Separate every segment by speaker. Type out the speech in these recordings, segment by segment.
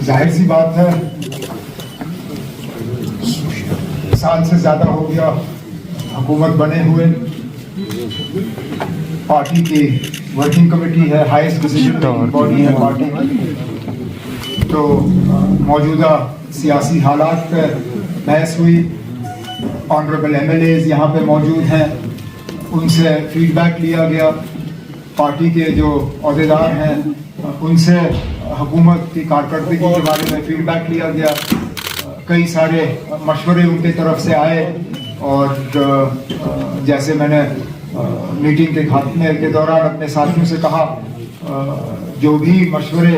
Speaker 1: जाहिर सी बात है, साल से ज्यादा हो गया हुकूमत बने हुए। पार्टी की वर्किंग कमेटी है, हाईएस्ट डिसीजन बॉडी है पार्टी की। तो मौजूदा सियासी हालात पर बहस हुई। ऑनरेबल एमएलएज यहाँ पे मौजूद हैं, उनसे फीडबैक लिया गया। पार्टी के जो अहदेदार हैं उनसे हुकूमत की कारकर्दगी के बारे में फीडबैक लिया गया। कई सारे मशवरे उनके तरफ से आए और जैसे मैंने मीटिंग के खात्मे के दौरान अपने साथियों से कहा, जो भी मशवरे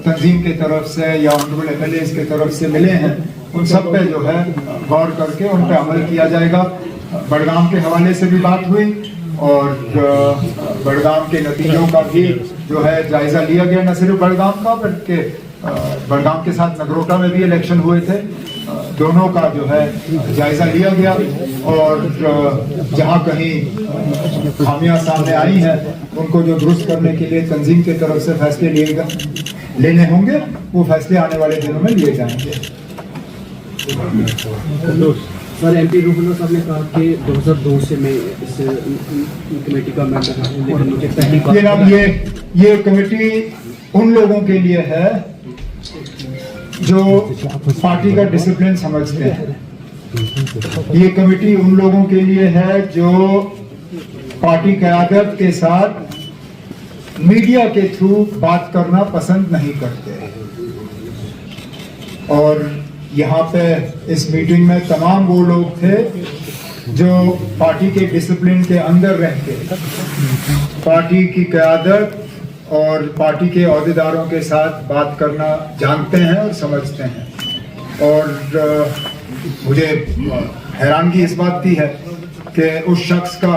Speaker 1: तंजीम के तरफ से या ऑनरेबल एमएलएज के तरफ से मिले हैं उन सब पे जो है गौर करके उन पे अमल किया जाएगा। बड़गाम के हवाले से भी बात हुई और बड़गाम के नतीजों का भी जो है जायजा लिया गया। न सिर्फ बड़गाम का बल्कि बड़गाम के साथ नगरोटा में भी इलेक्शन हुए थे, दोनों का जो है जायजा लिया गया और जहां कहीं खामियां सामने आई हैं उनको जो दुरुस्त करने के लिए तंजीम की तरफ से फैसले लेने होंगे, वो फैसले आने वाले दिनों में लिए जाएंगे।
Speaker 2: सर, एमपी रूहुल्लाह साहब ने कहा कि 2002 से मैं इस कमेटी का मेंबर हूं, मुझे पहली बार
Speaker 1: ये कमेटी उन लोगों के लिए है जो पार्टी का डिसिप्लिन समझते हैं। ये कमेटी उन लोगों के लिए है जो पार्टी क़यादत के साथ मीडिया के थ्रू बात करना पसंद नहीं करते। और यहाँ पे इस मीटिंग में तमाम वो लोग थे जो पार्टी के डिसिप्लिन के अंदर रह के पार्टी की क़यादत और पार्टी के अहदेदारों के साथ बात करना जानते हैं और समझते हैं। और मुझे हैरानगी इस बात की है कि उस शख्स का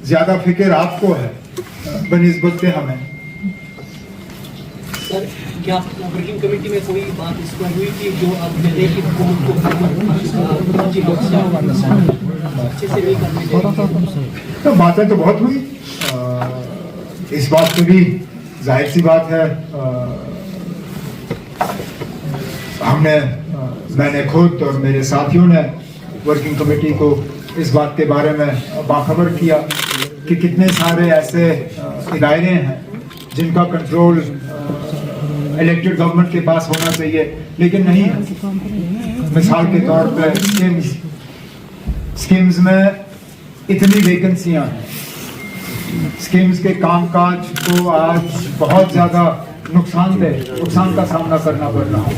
Speaker 1: ज़्यादा फिक्र आपको है बनिस्बत के हमें।
Speaker 2: सर, क्या वर्किंग कमेटी में कोई बात इस पर हुई कि जो आप कहते हैं कि हुकूमत को अच्छे से नहीं करने देंगे?
Speaker 1: तो बातें तो बहुत हुई। इस बात पे भी जाहिर सी बात है, मैंने खुद और मेरे साथियों ने वर्किंग कमेटी को इस बात के बारे में बाखबर किया कि कितने सारे ऐसे इदारे हैं जिनका कंट्रोल इलेक्टेड गवर्नमेंट के पास होना चाहिए लेकिन नहीं है। मिसाल के तौर पर स्कीम्स में इतनी वैकेंसियां हैं, स्कीम्स के कामकाज को आज बहुत ज़्यादा नुकसान का सामना करना पड़ रहा है,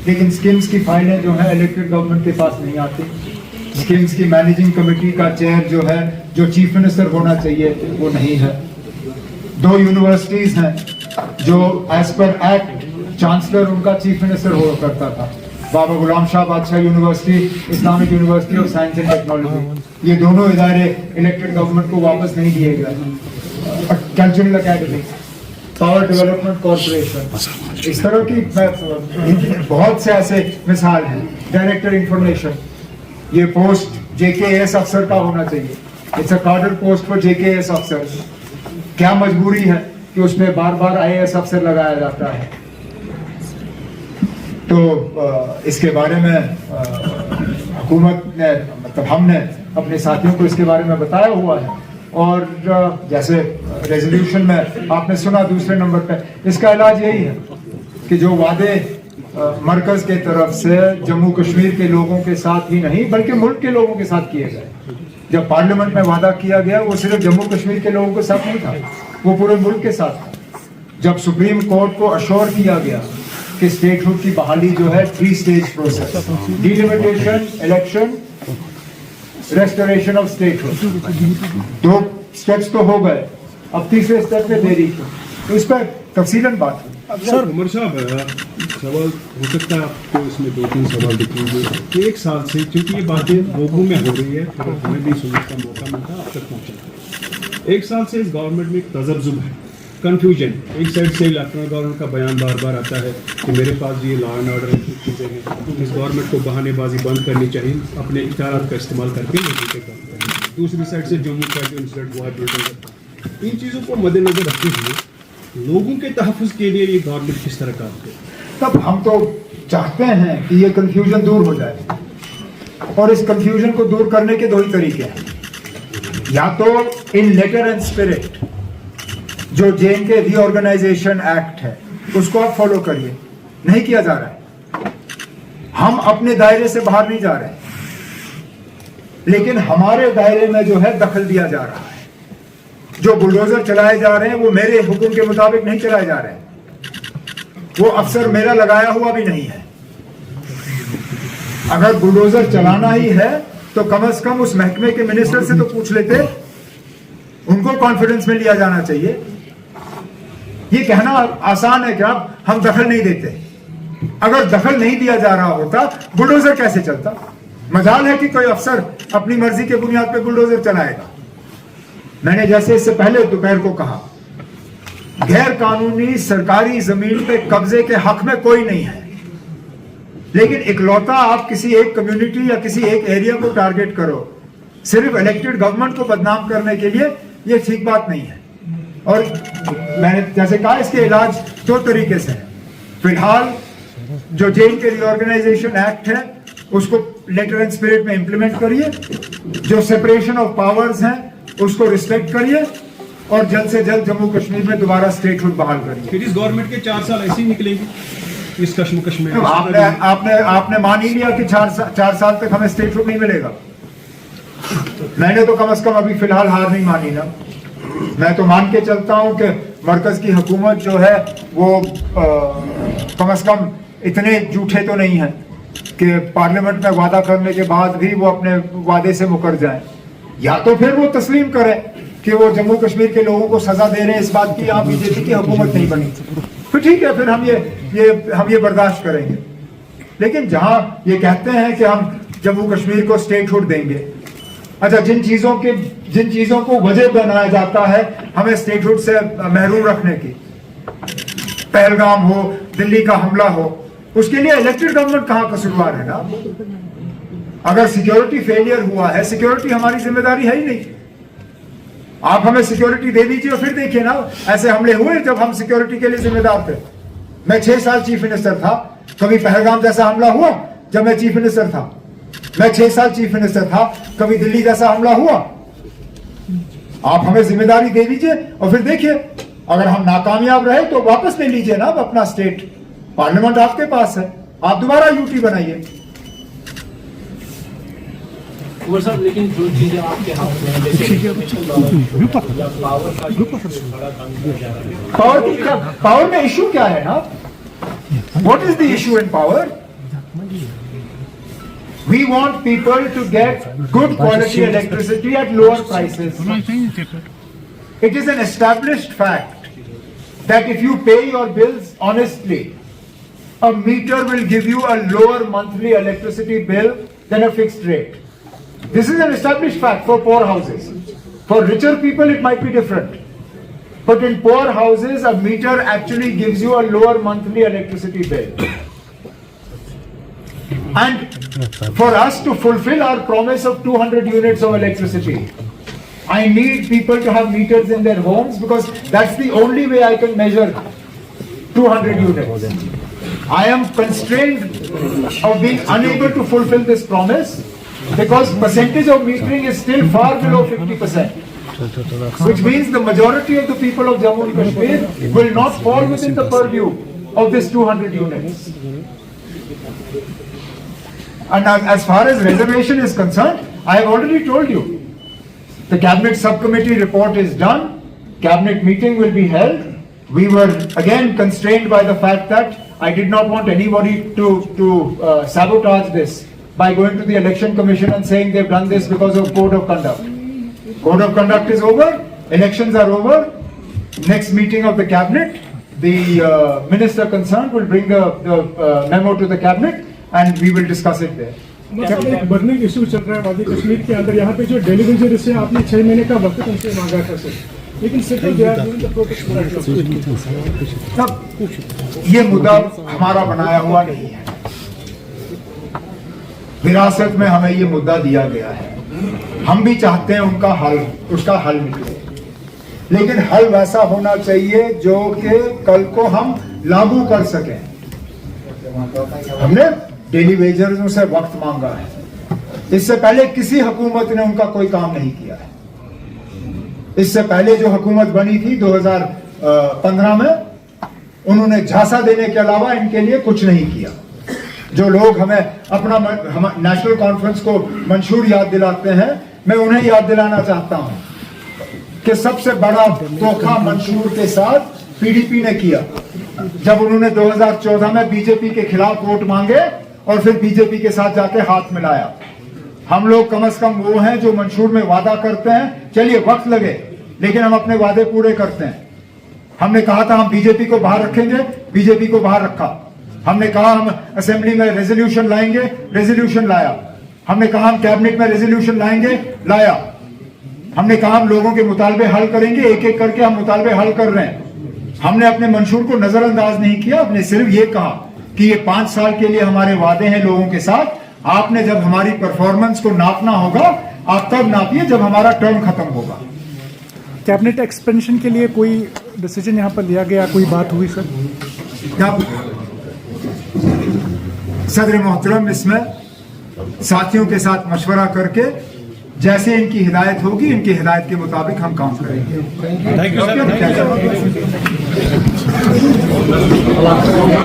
Speaker 1: लेकिन स्कीम्स की फाइलें जो है इलेक्टेड गवर्नमेंट के पास नहीं आती। स्कीम्स की मैनेजिंग कमेटी का चेयर जो है, जो चीफ मिनिस्टर होना चाहिए, वो नहीं है। 2 यूनिवर्सिटीज़ हैं जो एज पर एक्ट चांसलर उनका चीफ मिनिस्टर हुआ करता था, बाबा गुलाम शाह बादशाह university, Islamic university of science and technology. ये दोनों इदारे इलेक्टेड गवर्नमेंट को वापस नहीं दिए गए। Cultural academy, power development corporation, इस तरह की बहुत से ऐसे मिसाल हैं। डायरेक्टर इंफॉर्मेशन, ये पोस्ट JKS अफसर का होना चाहिए। इट्स अ कार्डर पोस्ट फॉर JKS अफसर। क्या मजबूरी है कि उसमें बार बार IAS अफसर लगाया जाता है? तो इसके बारे में हुकूमत ने, मतलब हमने अपने साथियों को इसके बारे में बताया हुआ है। और जैसे रेजोल्यूशन में आपने सुना दूसरे नंबर पे, इसका इलाज यही है कि जो वादे मरकज के तरफ से जम्मू कश्मीर के लोगों के साथ ही नहीं बल्कि मुल्क के लोगों के साथ किए गए। जब पार्लियामेंट में वादा किया गया वो सिर्फ जम्मू कश्मीर के लोगों के साथ नहीं था, वो पूरे मुल्क के साथ था। जब सुप्रीम कोर्ट को अश्योर किया गया कि स्टेटहुड की बहाली जो है 3 stage process, delimitation, election, restoration of statehood, 2 steps तो हो गए, अब तीसरे स्टेप पे देरी की, तो इस पर तफसीलन बात हुई।
Speaker 3: सर उमर साहब, सवाल हो सकता है आपको इसमें 2-3 सवाल दिखेंगे कि 1 साल से क्योंकि ये बातें लोगों में हो रही है, तो हमें भी सुनने का मौका मिलता आप तक पहुँचा। 1 साल से इस गवर्नमेंट में एक तजब्जुब है, कन्फ्यूजन। एक साइड से लेफ्टिनेंट गवर्नर का बयान बार बार आता है कि मेरे पास ये लॉ एंड ऑर्डर की चीज़ें हैं, इस गवर्नमेंट को बहानेबाजी बंद करनी चाहिए, अपने इख्तियारात का इस्तेमाल करके लोगों के काम करें। दूसरी साइड से जम्मू का जो इंसिडेंट हुआ है, इन चीज़ों को मद्देनजर रखते हुए लोगों के तहफ़्फ़ुज़ के लिए ये गवर्नमेंट किस तरह काम करे?
Speaker 1: तब हम तो चाहते हैं कि ये कंफ्यूजन दूर हो जाए, और इस कंफ्यूजन को दूर करने के दो ही तरीके हैं। या तो इन लेटर एंड स्पिरिट जो J&K रीऑर्गेनाइजेशन एक्ट है उसको आप फॉलो करिए। नहीं किया जा रहा है, हम अपने दायरे से बाहर नहीं जा रहे हैं, लेकिन हमारे दायरे में जो है दखल दिया जा रहा है। जो बुलडोजर चलाए जा रहे हैं वो मेरे हुक्म के मुताबिक नहीं चलाए जा रहे हैं, वो अफसर मेरा लगाया हुआ भी नहीं है। अगर बुलडोजर चलाना ही है तो कम से कम उस महकमे के मिनिस्टर से तो पूछ लेते, उनको कॉन्फिडेंस में लिया जाना चाहिए। ये कहना आसान है कि आप हम दखल नहीं देते, अगर दखल नहीं दिया जा रहा होता बुलडोजर कैसे चलता? मजाल है कि कोई अफसर अपनी मर्जी के बुनियाद पे बुलडोजर चलाएगा। मैंने जैसे इससे पहले दोपहर को कहा, गैर कानूनी सरकारी जमीन पे कब्जे के हक में कोई नहीं है, लेकिन इकलौता आप किसी एक कम्युनिटी या किसी एक एरिया को टारगेट करो सिर्फ इलेक्टेड गवर्नमेंट को बदनाम करने के लिए, ये ठीक बात नहीं है। और मैंने जैसे कहा, इसके इलाज दो तरीके से है। फिलहाल जो J&K रीऑर्गेनाइजेशन एक्ट है उसको लेटर एंड स्पिरिट में इंप्लीमेंट करिए, जो सेपरेशन ऑफ पावर्स हैं उसको रिस्पेक्ट करिए, और जल्द से जल्द जम्मू कश्मीर में दोबारा स्टेटहुड बहाल करिए।
Speaker 3: फिर इस गवर्नमेंट के 4 साल ऐसे ही निकलेंगे इस कश्मकश में।
Speaker 1: आपने मान ही लिया कि 4 साल तक हमें स्टेटहुड नहीं मिलेगा। मैंने तो कम से कम अभी फिलहाल हार नहीं मानी ना। मैं तो मान के चलता हूं कि मरकज की हुकूमत जो है वो कम से कम इतने झूठे तो नहीं है कि पार्लियामेंट में वादा करने के बाद भी वो अपने वादे से मुकर जाए। या तो फिर वो तस्लीम करे कि वो जम्मू कश्मीर के लोगों को सजा दे रहे हैं इस बात की यहाँ बीजेपी की हुकूमत नहीं बनी, फिर ठीक है, फिर हम ये बर्दाश्त करेंगे। लेकिन जहां ये कहते हैं कि हम जम्मू कश्मीर को स्टेटहुड देंगे, अच्छा, जिन चीजों को वजह बनाया जाता है हमें स्टेटहुड से महरूम रखने की, पहलगाम हो, दिल्ली का हमला हो, उसके लिए इलेक्टेड गवर्नमेंट कहां कसूरवार है ना। अगर सिक्योरिटी फेलियर हुआ है, सिक्योरिटी हमारी जिम्मेदारी है ही नहीं। आप हमें सिक्योरिटी दे दीजिए और फिर देखिए ना, ऐसे हमले हुए जब हम सिक्योरिटी के लिए जिम्मेदार थे। मैं 6 साल चीफ मिनिस्टर था, कभी पहलगाम जैसा हमला हुआ जब मैं चीफ मिनिस्टर था? मैं 6 साल चीफ मिनिस्टर था, कभी दिल्ली जैसा हमला हुआ? आप हमें जिम्मेदारी दे दीजिए और फिर देखिए, अगर हम नाकामयाब रहे तो वापस ले लीजिए ना अपना स्टेट, पार्लियामेंट आपके पास है, आप दोबारा यूटी बनाइए।
Speaker 2: वो सब, लेकिन जो चीजें आपके हाथ में है, जैसे
Speaker 1: पावर में इशू क्या है ना? What is the issue in power? We want people to get good quality electricity at lower prices. It is an established fact that if you pay your bills honestly, a meter will give you a lower monthly electricity bill than a fixed rate. This is an established fact for poor houses. For richer people it might be different. But in poor houses, a meter actually gives you a lower monthly electricity bill. And for us to fulfill our promise of 200 units of electricity, I need people to have meters in their homes, because that's the only way I can measure 200 units. I am constrained of being unable to fulfill this promise because percentage of metering is still far below 50%. Which means the majority of the people of Jammu and Kashmir will not fall within the purview of this 200 units. And as far as reservation is concerned, I have already told you, the cabinet subcommittee report is done, cabinet meeting will be held. We were again constrained by the fact that I did not want anybody to sabotage this by going to the election commission and saying they've done this because of code of conduct. Code of conduct is over, elections are over. Next meeting of the cabinet, the minister concerned will bring the memo to the cabinet and we will discuss it there.
Speaker 4: एक burning issue चल रहा है वादी कश्मीर के अंदर। यहाँ पे जो डेलीगेशन से आपने 6 महीने का वक्त हमसे मांगा था सर, लेकिन
Speaker 1: ये मुद्दा हमारा बनाया हुआ नहीं है, विरासत में हमें ये मुद्दा दिया गया है। हम भी चाहते हैं उसका हल निकले, लेकिन हल वैसा होना चाहिए जो कि कल को हम लागू कर सकें। हमने डेली वेजर्स से वक्त मांगा है। इससे पहले किसी हुकूमत ने उनका कोई काम नहीं किया है। इससे पहले जो हुकूमत बनी थी 2015 में, उन्होंने झांसा देने के अलावा इनके लिए कुछ नहीं किया। जो लोग हमें अपना नेशनल कॉन्फ्रेंस को मंशूर याद दिलाते हैं, मैं उन्हें याद दिलाना चाहता हूं कि सबसे बड़ा धोखा मंशूर के साथ पीडीपी ने किया, जब उन्होंने 2014 में बीजेपी के खिलाफ वोट मांगे और फिर बीजेपी के साथ जाके हाथ मिलाया। हम लोग कम से कम वो हैं जो मंशूर में वादा करते हैं, चलिए वक्त लगे लेकिन हम अपने वादे पूरे करते हैं। हमने कहा था हम बीजेपी को बाहर रखेंगे, बीजेपी को बाहर रखा। हमने कहा हम असेंबली में रेजोल्यूशन लाएंगे, रेजोल्यूशन लाया। हमने कहा हम कैबिनेट में रेजोल्यूशन लाएंगे, लाया। हमने कहा हम लोगों के मुतालबे हल करेंगे, एक एक करके हम मुतालबे हल कर रहे हैं। हमने अपने मंशूर को नजरअंदाज नहीं किया, हमने सिर्फ ये कहा कि ये 5 साल के लिए हमारे वादे हैं लोगों के साथ। आपने जब हमारी परफॉर्मेंस को नापना होगा, आप तब नापिए जब हमारा टर्म खत्म होगा।
Speaker 4: कैबिनेट एक्सपेंशन के लिए कोई डिसीजन यहाँ पर लिया गया, कोई बात हुई सर?
Speaker 1: जब सदर मोहतरम इसमें साथियों के साथ मशवरा करके जैसे इनकी हिदायत होगी, इनकी हिदायत के मुताबिक हम काम करेंगे।
Speaker 3: Thank you sir.